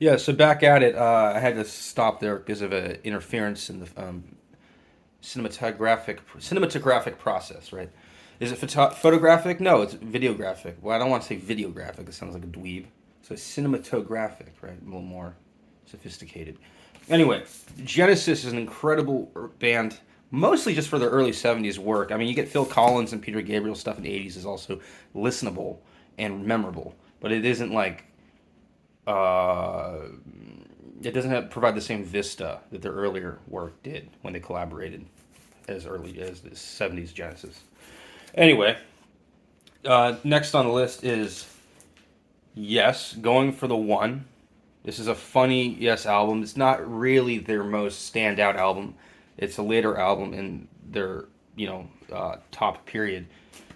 Yeah, so back at it, I had to stop there because of an interference in the cinematographic process. Right? Is it photographic? No, it's videographic. Well, I don't want to say videographic. It sounds like a dweeb. So it's cinematographic, right? A little more sophisticated. Anyway, Genesis is an incredible band, mostly just for their early '70s work. I mean, you get Phil Collins and Peter Gabriel stuff in the '80s is also listenable and memorable, but it isn't like uh, it doesn't provide the same vista that their earlier work did when they collaborated as early as the '70s Genesis. Anyway, next on the list is Yes, Going for the One. This is a funny Yes album. It's not really their most standout album. It's a later album in their top period.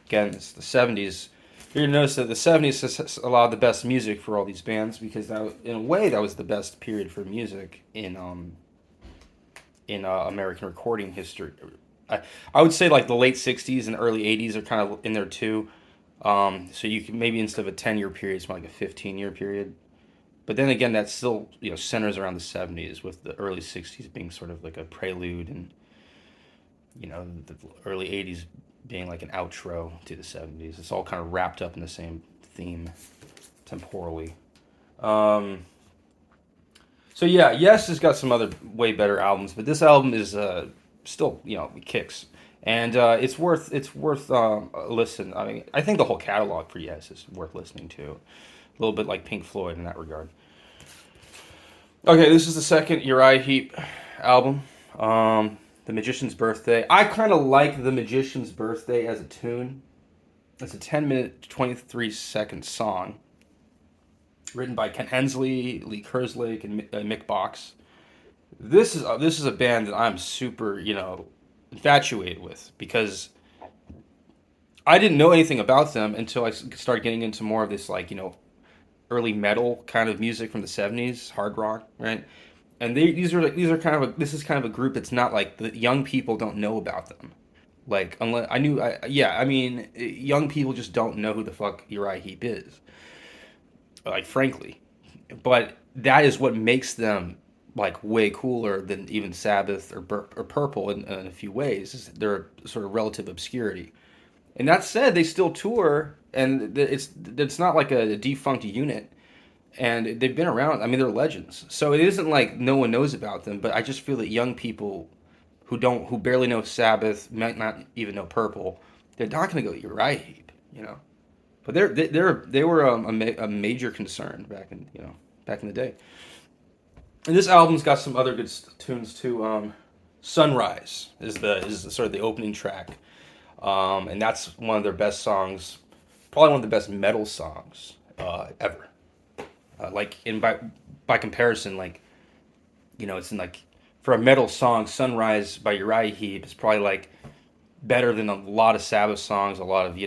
Again, it's the '70s. You're gonna notice that the '70s has allowed the best music for all these bands because that, in a way, that was the best period for music in American recording history. I would say like the late '60s and early '80s are kind of in there too. So you can maybe instead of a 10-year period, it's more like a 15-year period. But then again, that still centers around the '70s, with the early '60s being sort of like a prelude, and the early '80s being like an outro to the '70s. It's all kind of wrapped up in the same theme temporally. Um, so yeah, Yes has got some other way better albums, but this album is still it kicks, and it's worth a listen. I mean, I think the whole catalog for Yes is worth listening to. A little bit like Pink Floyd in that regard. Okay, this is the second Uriah Heep album. The Magician's Birthday. I kind of like The Magician's Birthday as a tune. It's a 10-minute, 23-second song written by Ken Hensley, Lee Kerslake, and Mick Box. This is a band that I'm super infatuated with because I didn't know anything about them until I started getting into more of this early metal kind of music from the '70s, hard rock, right? And these are kind of this is kind of a group that's not like the young people don't know about them. Like unless I knew, yeah, I mean, young people just don't know who the fuck Uriah Heep is. Like frankly, but that is what makes them like way cooler than even Sabbath or Purple in a few ways. Is they're sort of relative obscurity. And that said, they still tour, and it's not like a defunct unit, and they've been around. I mean, they're legends. So it isn't like no one knows about them. But I just feel that young people who barely know Sabbath, might not even know Purple, they're not going to go Uriah Heep, But they were a major concern back in the day. And this album's got some other good tunes too. Sunrise is sort of the opening track, and that's one of their best songs, probably one of the best metal songs ever. Like in by comparison, like it's in like for a metal song, Sunrise by Uriah Heep is probably like better than a lot of Sabbath songs, a lot of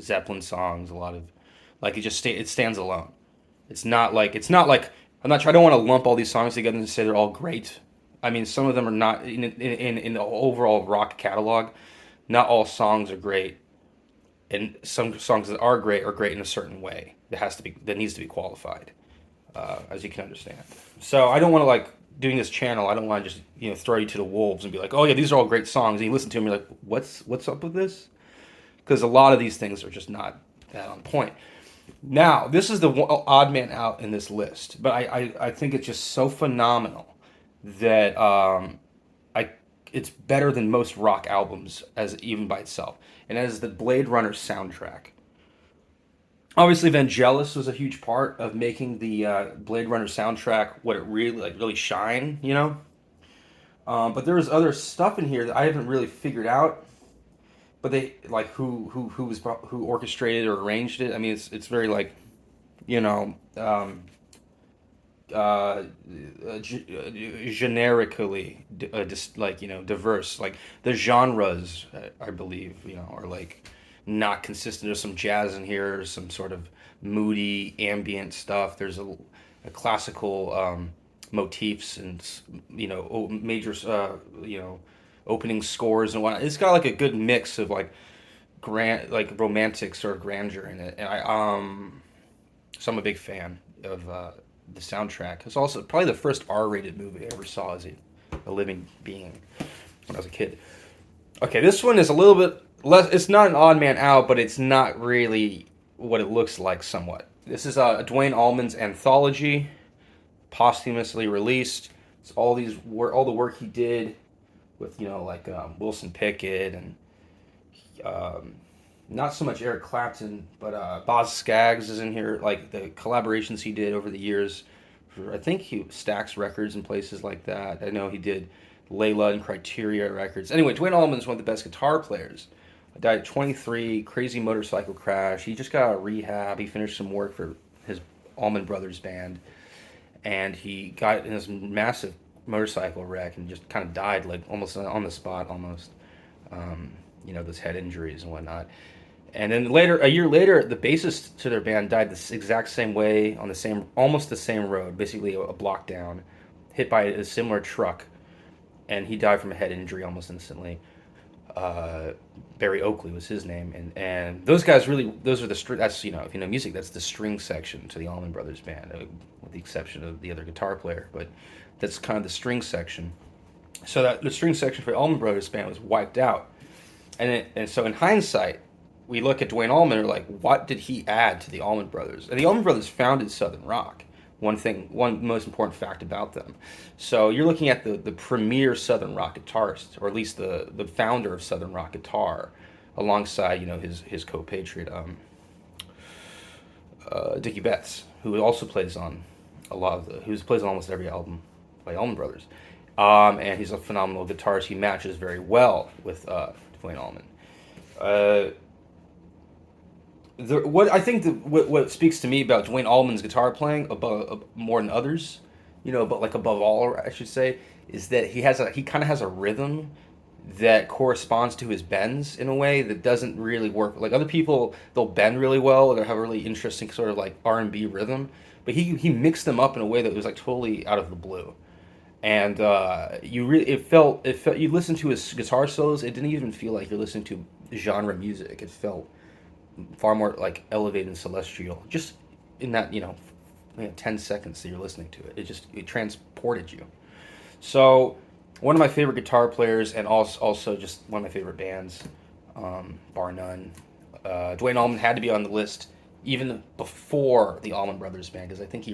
Zeppelin songs, a lot of like it stands alone. It's not like I don't want to lump all these songs together and say they're all great. I mean, some of them are not in the overall rock catalog. Not all songs are great, and some songs that are great in a certain way that needs to be qualified, as you can understand. So I don't want to like doing this channel. I don't want to just throw you to the wolves and be like, oh yeah, these are all great songs, and you listen to them, you're like, what's up with this? Because a lot of these things are just not that on point. Now, this is the odd man out in this list, but I think it's just so phenomenal that I it's better than most rock albums as even by itself, and as the Blade Runner soundtrack. Obviously, Vangelis was a huge part of making the Blade Runner soundtrack what it really shine, But there was other stuff in here that I haven't really figured out. But they like who orchestrated or arranged it. I mean, it's very like you know um, generically just like diverse. Like the genres, I believe are like not consistent. There's some jazz in here. There's some sort of moody ambient stuff. There's a classical motifs and major opening scores and whatnot. It's got like a good mix of like like romantic sort of grandeur in it, and so I'm a big fan of the soundtrack. It's also probably the first R-rated movie I ever saw as a living being when I was a kid. Okay, this one is a little bit less. It's not an odd man out, but it's not really what it looks like. Somewhat. This is Duane Allman's anthology, posthumously released. It's all the work he did with like Wilson Pickett and um, not so much Eric Clapton, but Boz Scaggs is in here. Like the collaborations he did over the years. I think he Stax Records and places like that. I know he did Layla and Criteria Records. Anyway, Duane Allman is one of the best guitar players. Died at 23, crazy motorcycle crash. He just got out of rehab. He finished some work for his Allman Brothers band, and he got in this massive motorcycle wreck and just kind of died like almost on the spot, almost. Those head injuries and whatnot. And then later, a year later, the bassist to their band died the exact same way on almost the same road, basically a block down, hit by a similar truck, and he died from a head injury almost instantly. Barry Oakley was his name, and those guys really, those are that's if you know music, that's the string section to the Allman Brothers band, with the exception of the other guitar player, but that's kind of the string section. So that the string section for the Allman Brothers band was wiped out, and so in hindsight, we look at Duane Allman and we're like, what did he add to the Allman Brothers? And the Allman Brothers founded Southern rock. One most important fact about them. So you're looking at the premier Southern rock guitarist, or at least the founder of Southern rock guitar, alongside his co-patriot Dickie Betts, who also plays on who plays on almost every album by Allman Brothers, and he's a phenomenal guitarist. He matches very well with Duane Allman. What speaks to me about Duane Allman's guitar playing above more than others, but like above all, I should say, is that he kind of has a rhythm that corresponds to his bends in a way that doesn't really work. Like other people, they'll bend really well, or they have a really interesting sort of like R&B rhythm, but he mixed them up in a way that was like totally out of the blue. And it felt you listen to his guitar solos, it didn't even feel like you're listening to genre music. It felt far more like elevated and celestial, just in that 10 seconds that you're listening to it. It transported you. So one of my favorite guitar players, and also just one of my favorite bands, bar none. Duane Allman had to be on the list even before the Allman Brothers band, because I think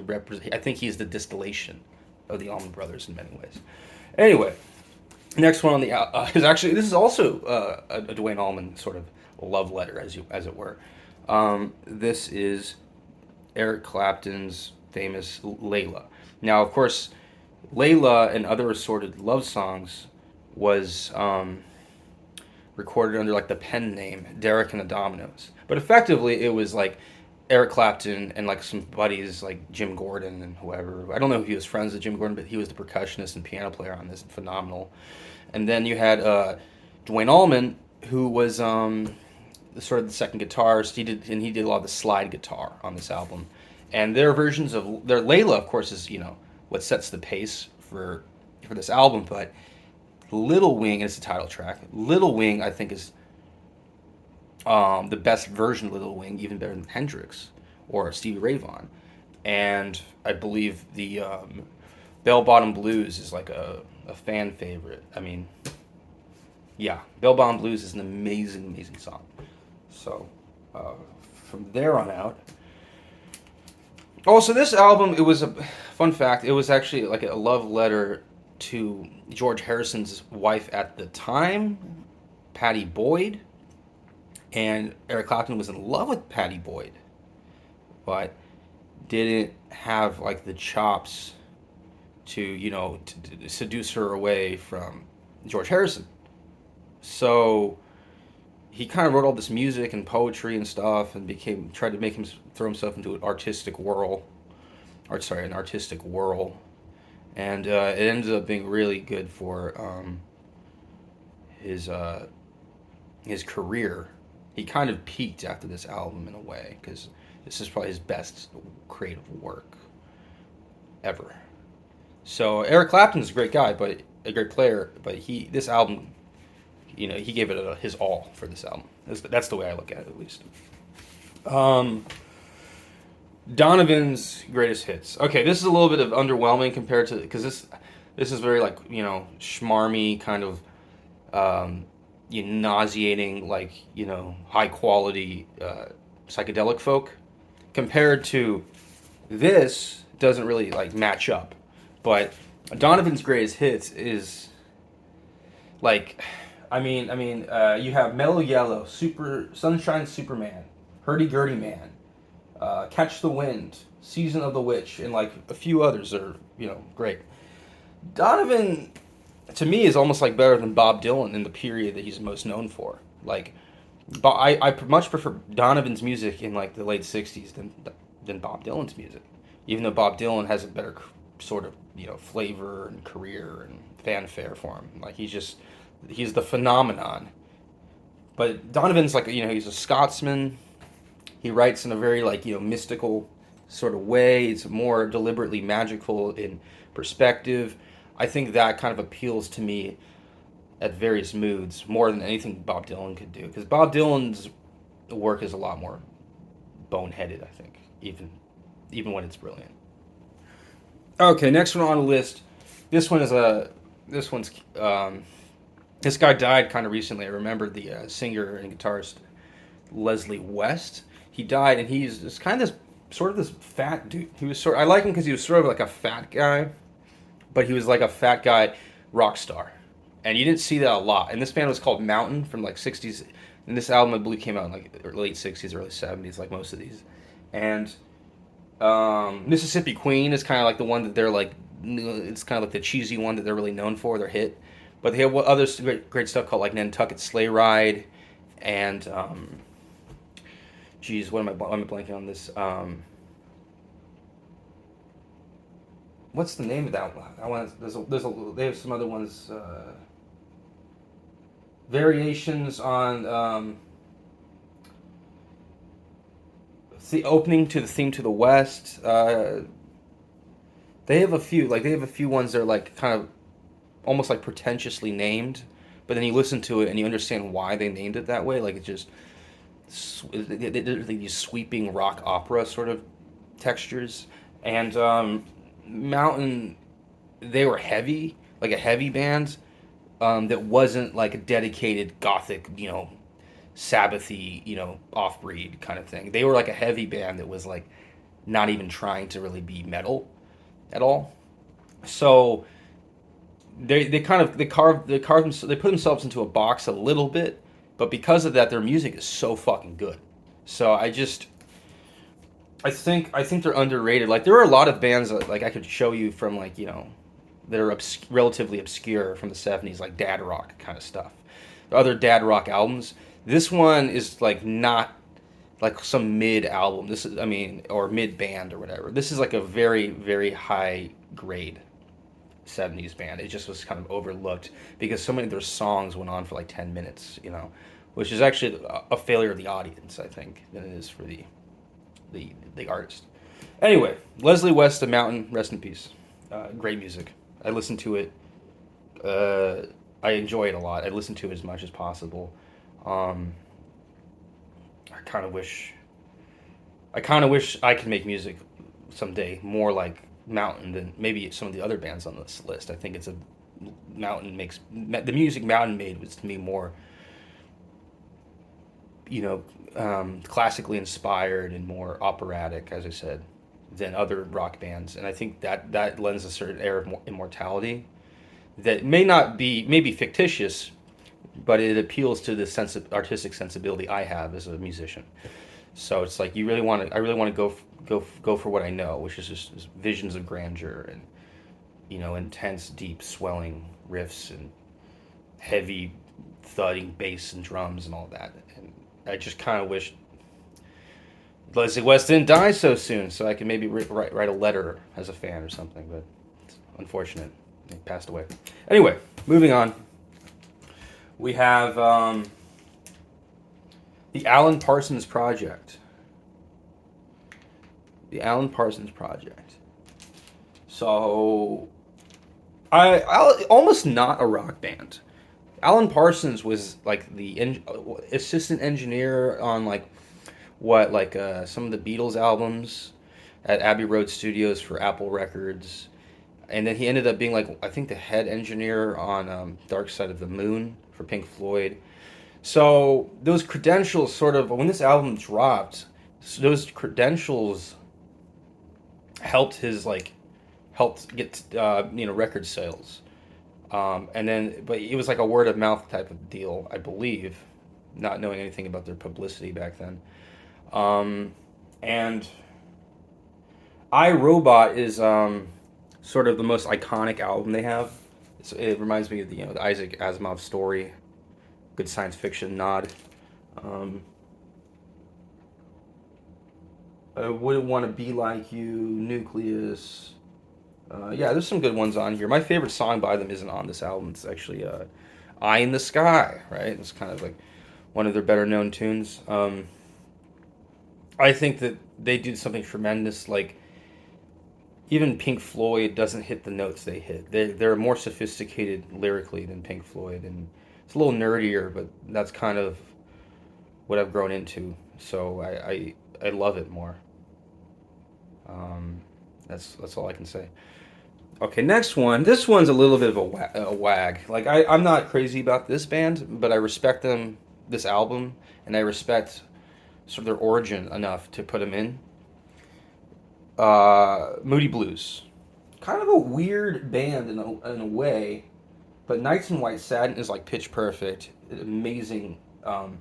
he's the distillation of the Allman Brothers in many ways. Anyway, next one on the is actually, this is also a Duane Allman sort of love letter, as it were. This is Eric Clapton's famous Layla. Now, of course, Layla and Other Assorted Love Songs was recorded under like the pen name Derek and the Dominos, but effectively it was like Eric Clapton and like some buddies like Jim Gordon and whoever. I don't know if he was friends with Jim Gordon, but he was the percussionist and piano player on this, phenomenal. And then you had Duane Allman, who was sort of the second guitarist. He did a lot of the slide guitar on this album, and their versions of their Layla, of course, is what sets the pace for this album. But Little Wing is the title track. Little Wing, I think, is the best version of Little Wing, even better than Hendrix or Stevie Ray Vaughan. And I believe the Bell Bottom Blues is like a fan favorite. I mean, yeah, Bell Bottom Blues is an amazing, amazing song. So from there on out. Also, this album, it was a fun fact. It was actually like a love letter to George Harrison's wife at the time, Pattie Boyd. And Eric Clapton was in love with Pattie Boyd, but didn't have like the chops to to seduce her away from George Harrison. So he kind of wrote all this music and poetry and stuff, and tried to make him throw himself into an artistic whirl, and it ended up being really good for his career. He kind of peaked after this album in a way, because this is probably his best creative work ever. So Eric Clapton's a great guy, but a great player, but this album, he gave it his all for this album. That's the way I look at it, at least. Donovan's greatest hits. Okay, this is a little bit of underwhelming compared to because this is very like schmarmy kind of nauseating like high quality psychedelic folk compared to this doesn't really like match up. But Donovan's greatest hits is like, you have Mellow Yellow, Super Sunshine Superman, Hurdy Gurdy Man, Catch the Wind, Season of the Witch, and like a few others are great. Donovan, to me, is almost like better than Bob Dylan in the period that he's most known for. Like, I much prefer Donovan's music in like the late '60s than Bob Dylan's music, even though Bob Dylan has a better sort of flavor and career and fanfare for him. Like he's the phenomenon. But Donovan's like he's a Scotsman. He writes in a very like mystical sort of way. It's more deliberately magical in perspective. I think that kind of appeals to me at various moods more than anything Bob Dylan could do. Because Bob Dylan's work is a lot more boneheaded, I think, even when it's brilliant. Okay, next one on the list. This one is this guy died kind of recently. I remember the singer and guitarist Leslie West. He died, and he's just kind of this fat dude. I like him because he was sort of like a fat guy, but he was like a fat guy rock star. And you didn't see that a lot. And this band was called Mountain from like '60s. And this album, I believe, came out in like late '60s, early '70s, like most of these. And Mississippi Queen is kind of like the one that they're like, it's kind of like the cheesy one that they're really known for, their hit. But they have other great stuff called like Nantucket Sleigh Ride, and why am I blanking on this? What's the name of that one? They have some other ones. Variations on the opening to the theme to the West. They have a few ones that are like kind of almost like pretentiously named, but then you listen to it and you understand why they named it that way. Like it's just these sweeping rock opera sort of textures. And Mountain, they were heavy, like a heavy band that wasn't like a dedicated gothic, Sabbathy, off-breed kind of thing. They were like a heavy band that was like not even trying to really be metal at all. So they put themselves into a box a little bit, but because of that, their music is so fucking good. So I think they're underrated. Like there are a lot of bands that like I could show you from like that are relatively obscure from the '70s, like dad rock kind of stuff. Other dad rock albums. This one is like not like some mid album. Or mid band or whatever. This is like a very, very high grade '70s band. It just was kind of overlooked because so many of their songs went on for like 10 minutes, which is actually a failure of the audience, I think, than it is for the artist. Anyway, Leslie West, The Mountain, rest in peace. Great music. I listen to it. I enjoy it a lot. I listen to it as much as possible. I kind of wish I could make music someday more like Mountain than maybe some of the other bands on this list. I think the music Mountain made was to me more, classically inspired and more operatic, as I said, than other rock bands. And I think that lends a certain air of immortality that may be fictitious, but it appeals to the artistic sensibility I have as a musician. So it's like I really want to go for what I know, which is just visions of grandeur and intense, deep, swelling riffs and heavy, thudding bass and drums and all that. And I just kind of wish Leslie West didn't die so soon, so I could maybe write a letter as a fan or something. But it's unfortunate, he passed away. Anyway, moving on. We have the Alan Parsons Project. The Alan Parsons Project. So, I almost not a rock band. Alan Parsons was like the assistant engineer on some of the Beatles albums. at Abbey Road Studios for Apple Records, and then he ended up being like I think the head engineer on Dark Side of the Moon for Pink Floyd. So those credentials sort of when this album dropped, so those credentials helped his like helped get record sales. And then, but it was like a word of mouth type of deal, I believe, not knowing anything about their publicity back then. Um, and I Robot is sort of the most iconic album they have. It reminds me of the Isaac Asimov story, good science fiction nod. Um, I wouldn't want to be like you, Nucleus. Yeah, there's some good ones on here. My favorite song by them isn't on this album. It's actually "Eye in the Sky." Right? It's kind of like one of their better known tunes. I think that they do something tremendous. Like even Pink Floyd doesn't hit the notes they hit. They're more sophisticated lyrically than Pink Floyd, and it's a little nerdier, but that's kind of what I've grown into. So I love it more. Um, that's all I can say. Okay, next one. This one's a little bit of a wag. Like I'm not crazy about this band, but I respect them, this album, and I respect sort of their origin enough to put them in. Moody Blues, kind of a weird band in a way, but Nights in White Satin is like pitch perfect, an amazing,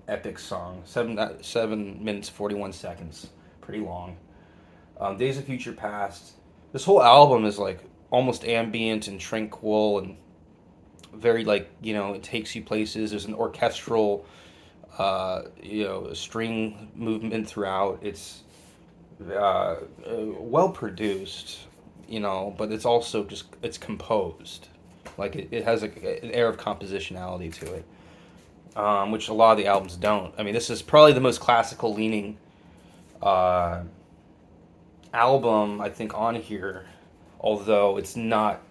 epic song. 7 minutes 41 seconds, pretty long. Days of Future Past. This whole album is like almost ambient and tranquil and very like it takes you places. There's an orchestral, string movement throughout. It's well produced, but it's also just it's composed. Like it has an air of compositionality to it, which a lot of the albums don't. I mean, this is probably the most classical leaning uh, album I think on here, although it's not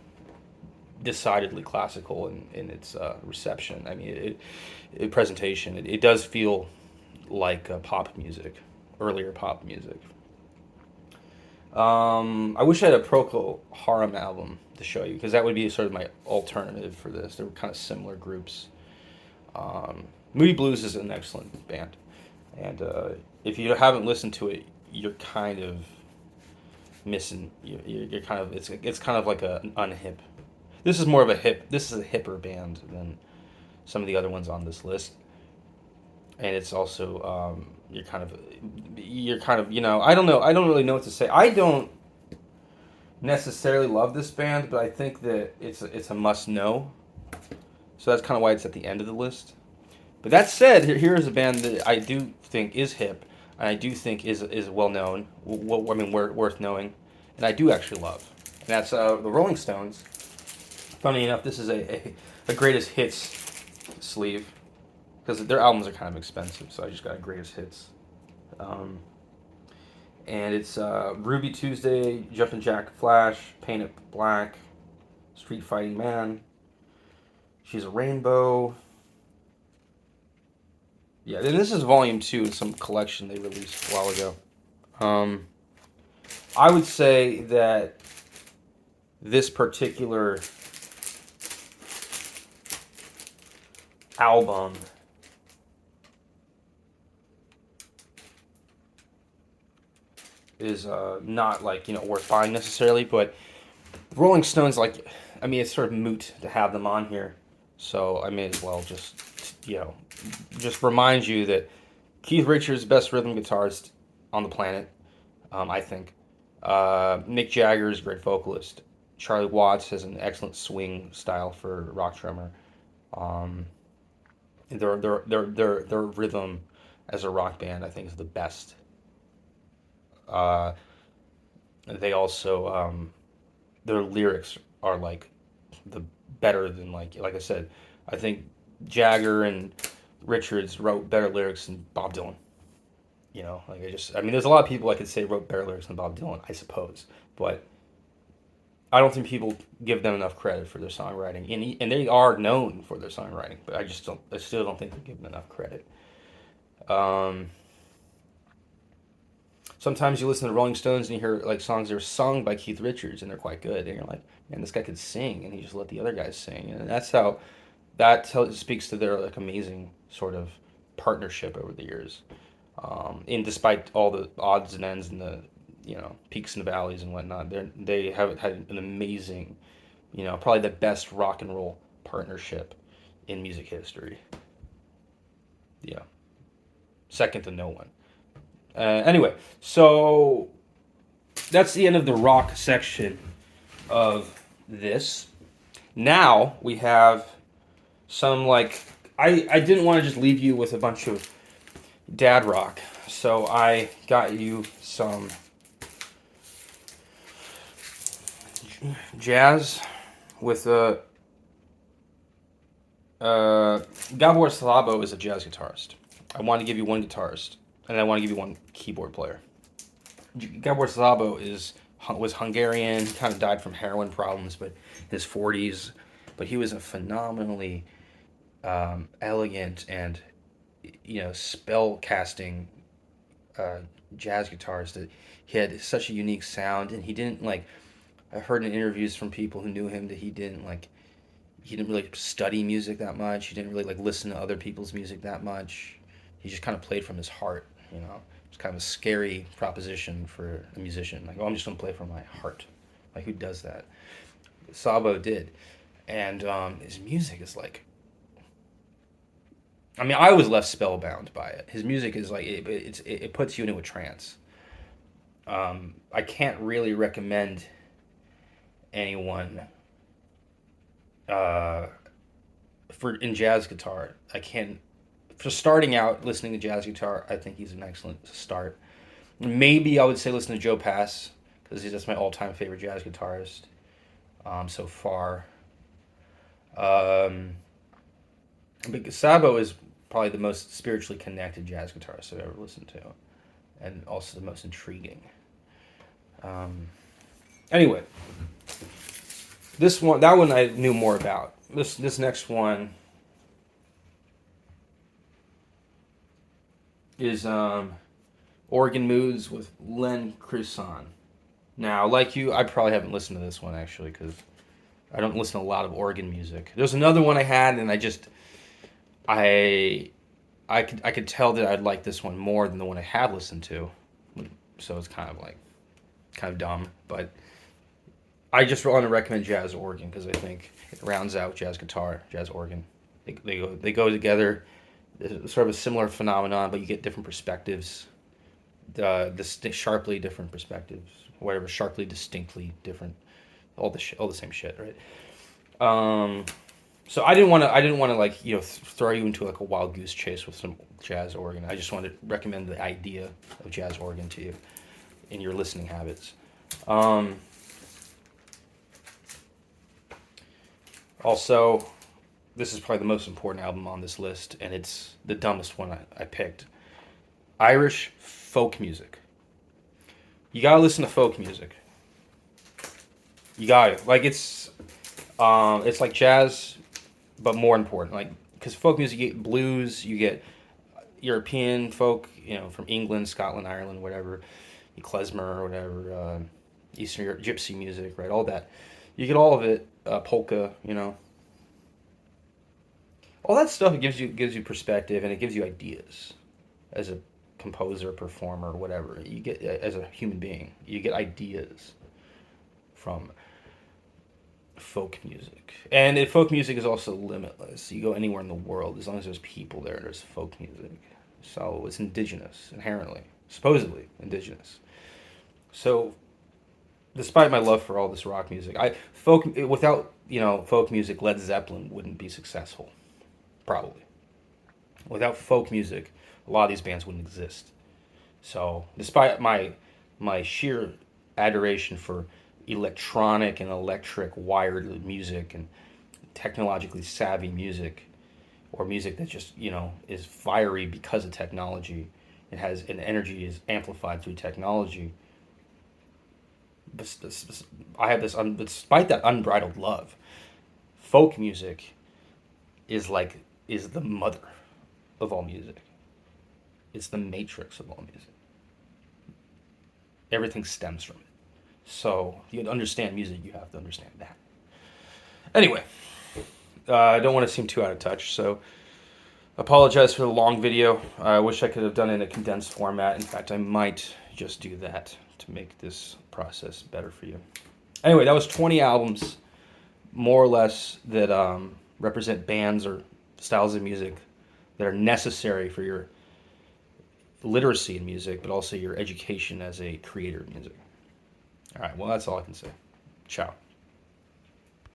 decidedly classical in its reception. I mean, presentation. It does feel like pop music, earlier pop music. I wish I had a Procol Harum album to show you because that would be sort of my alternative for this. They were kind of similar groups. Moody Blues is an excellent band, and if you haven't listened to it, you're kind of missing. You're kind of it's kind of like an unhip. This is more of a hip. This is a hipper band than some of the other ones on this list, and it's also you're kind of I don't know. I don't really know what to say. I don't necessarily love this band, but I think that it's a must know. So that's kind of why it's at the end of the list. But that said, here's a band that I do think is hip, and I do think is well known. I mean, worth knowing, and I do actually love. And that's the Rolling Stones. Funny enough, this is a greatest hits sleeve because their albums are kind of expensive, so I just got a greatest hits. Um, and it's Ruby Tuesday, Jumpin' Jack Flash, Paint It Black, Street Fighting Man, She's a Rainbow. Yeah, and this is volume 2 of some collection they released a while ago. Um, I would say that this particular album is not like worth buying necessarily, but Rolling Stones I mean it's sort of moot to have them on here, so I may as well just remind you that Keith Richards best rhythm guitarist on the planet, I think. Mick Jagger is a great vocalist. Charlie Watts has an excellent swing style for rock drummer. Um, their rhythm as a rock band I think is the best. Uh, they also their lyrics are like the better than like I said. I think Jagger and Richards wrote better lyrics than Bob Dylan. I mean, there's a lot of people I could say wrote better lyrics than Bob Dylan, I suppose, but I don't think people give them enough credit for their songwriting, and they are known for their songwriting, but I still don't think they give them enough credit. Um, Sometimes you listen to Rolling Stones and you hear like songs that are sung by Keith Richards and they're quite good, and you're like, man, this guy could sing, and he just let the other guys sing, and speaks to their like amazing sort of partnership over the years. And despite all the odds and ends and the peaks and valleys and whatnot, they have had an amazing, probably the best rock and roll partnership in music history. Yeah, second to no one. Anyway, so that's the end of the rock section of this. Now we have some like I didn't want to just leave you with a bunch of dad rock, so I got you some jazz with a Gabor Szabo is a jazz guitarist. I want to give you one guitarist, and I want to give you one keyboard player. Gabor Szabo was Hungarian. He kind of died from heroin problems, but in his 40s. But he was a phenomenally elegant and spell casting jazz guitarist. That he had such a unique sound, and he didn't like. I heard in interviews from people who knew him that he didn't really study music that much. He didn't really like listen to other people's music that much. He just kind of played from his heart. It's kind of a scary proposition for a musician. Like, oh, I'm just gonna play from my heart. Like, who does that? Sabo did, and his music is like. I mean, I was left spellbound by it. His music is like it puts you into a trance. I can't really recommend anyone uh, for in jazz guitar. I can't for starting out listening to jazz guitar. I think he's an excellent start. Maybe I would say listen to Joe Pass because he's just my all-time favorite jazz guitarist so far. Um, but Sabo is probably the most spiritually connected jazz guitarist I've ever listened to, and also the most intriguing. Um, anyway, that one I knew more about. This next one is Organ Moods with Len Crisson. Now, like you, I probably haven't listened to this one actually because I don't listen to a lot of organ music. There's another one I had, and I could tell that I'd like this one more than the one I had listened to, so it's kind of dumb. But I just want to recommend jazz organ because I think it rounds out jazz guitar, jazz organ. They go together. It's sort of a similar phenomenon, but you get different perspectives. Sharply different perspectives, whatever, sharply distinctly different, all the same shit, right? So I didn't want to like throw you into like a wild goose chase with some jazz organ. I just wanted to recommend the idea of jazz organ to you in your listening habits. Also, this is probably the most important album on this list, and it's the dumbest one I picked. Irish folk music. You gotta listen to folk music. You got it. Like it's like jazz, but more important. Like because folk music, you get blues, you get European folk, from England, Scotland, Ireland, whatever, klezmer or whatever, Eastern Europe, gypsy music, right? All that. You get all of it. Polka, all that stuff. It gives you perspective and it gives you ideas as a composer, performer, whatever. You get as a human being, you get ideas from folk music. And folk music is also limitless. You go anywhere in the world, as long as there's people there, there's folk music. So it's indigenous, inherently, supposedly indigenous. So, despite my love for all this rock music, without folk music, Led Zeppelin wouldn't be successful, probably. Without folk music, a lot of these bands wouldn't exist. So, despite my sheer adoration for electronic and electric wired music and technologically savvy music, or music that just is fiery because of technology, it has an energy is amplified through technology. I have this despite that unbridled love, folk music is the mother of all music. It's the matrix of all music. Everything stems from it. So you understand music, you have to understand that. Anyway, I don't want to seem too out of touch, so apologize for the long video. I wish I could have done it in a condensed format. In fact, I might just do that to make this process better for you. Anyway, that was 20 albums, more or less, that represent bands or styles of music that are necessary for your literacy in music, but also your education as a creator of music. All right, well, that's all I can say. Ciao.